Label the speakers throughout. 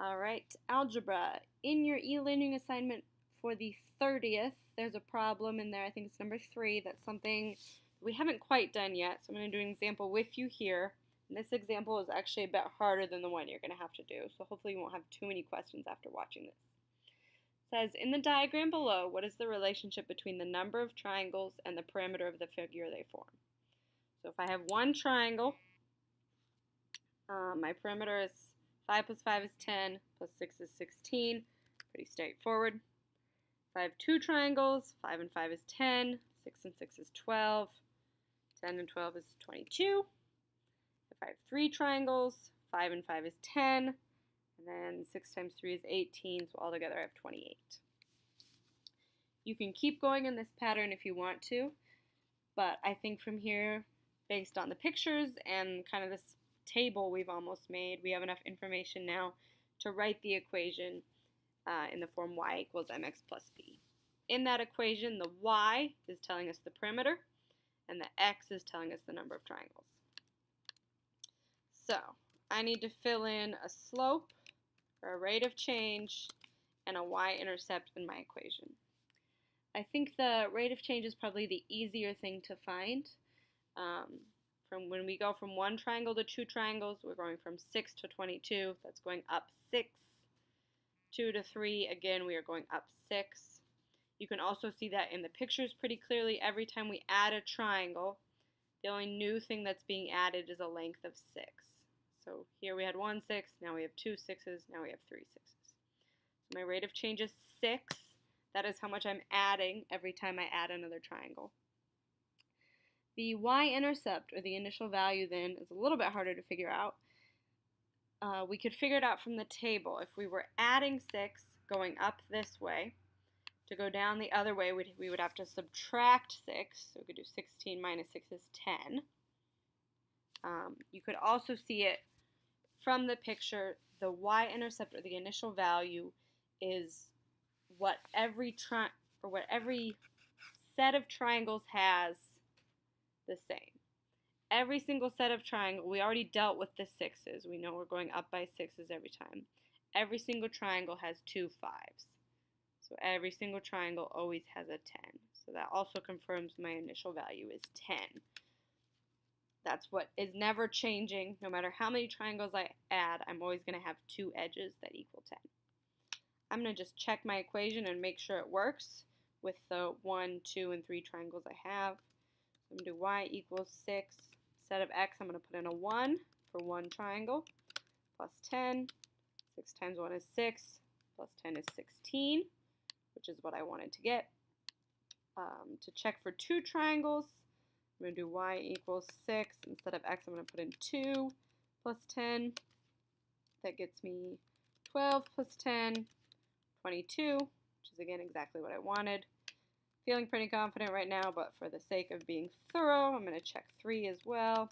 Speaker 1: All right, algebra. In your e-learning assignment for the 30th, there's a problem in there. I think it's number 3. That's something we haven't quite done yet. So I'm going to do an example with you here. And this example is actually a bit harder than the one you're going to have to do. So hopefully you won't have too many questions after watching this. It says, in the diagram below, what is the relationship between the number of triangles and the perimeter of the figure they form? So if I have one triangle, my perimeter is 5 plus 5 is 10, plus 6 is 16. Pretty straightforward. If I have two triangles, 5 and 5 is 10, 6 and 6 is 12, 10 and 12 is 22. If I have three triangles, 5 and 5 is 10, and then 6 times 3 is 18, so altogether I have 28. You can keep going in this pattern if you want to, but I think from here, based on the pictures and kind of this table we've almost made, we have enough information now to write the equation in the form y equals mx plus b. In that equation, the y is telling us the perimeter, and the x is telling us the number of triangles. So I need to fill in a slope, or a rate of change, and a y-intercept in my equation. I think the rate of change is probably the easier thing to find. From when we go from one triangle to two triangles, we're going from 6 to 22. That's going up 6. 2 to 3, again, we are going up 6. You can also see that in the pictures pretty clearly. Every time we add a triangle, the only new thing that's being added is a length of 6. So here we had 1 6, now we have 2 6s, now we have 3 6s. So my rate of change is 6. That is how much I'm adding every time I add another triangle. The y-intercept, or the initial value then, is a little bit harder to figure out. We could figure it out from the table. If we were adding 6 going up this way, to go down the other way, we would have to subtract 6. So we could do 16 minus 6 is 10. You could also see it from the picture. The y-intercept, or the initial value, is what every set of triangles has the same. Every single set of triangle, we already dealt with the 6s. We know we're going up by 6s every time. Every single triangle has 2 5s. So every single triangle always has a 10. So that also confirms my initial value is 10. That's what is never changing. No matter how many triangles I add, I'm always going to have 2 edges that equal 10. I'm going to just check my equation and make sure it works with the 1, 2, and 3 triangles I have. I'm going to do y equals 6. Instead of x, I'm going to put in a 1 for one triangle, plus 10. 6 times 1 is 6, plus 10 is 16, which is what I wanted to get. To check for two triangles, I'm going to do y equals 6. Instead of x, I'm going to put in 2 plus 10. That gets me 12 plus 10, 22, which is again exactly what I wanted. Feeling pretty confident right now, but for the sake of being thorough, I'm going to check 3 as well.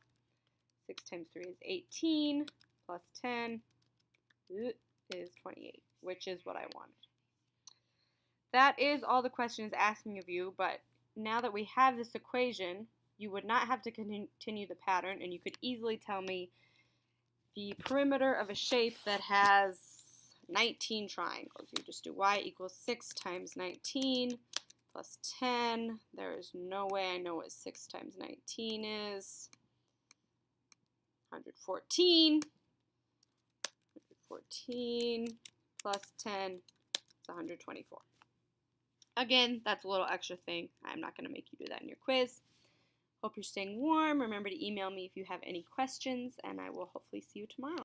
Speaker 1: 6 times 3 is 18, plus 10 is 28, which is what I wanted. That is all the question is asking of you, but now that we have this equation, you would not have to continue the pattern, and you could easily tell me the perimeter of a shape that has 19 triangles. You just do y equals 6 times 19 plus 10. There is no way I know what 6 times 19 is. 114. 114 plus 10 is 124. Again, that's a little extra thing. I'm not going to make you do that in your quiz. Hope you're staying warm. Remember to email me if you have any questions, and I will hopefully see you tomorrow.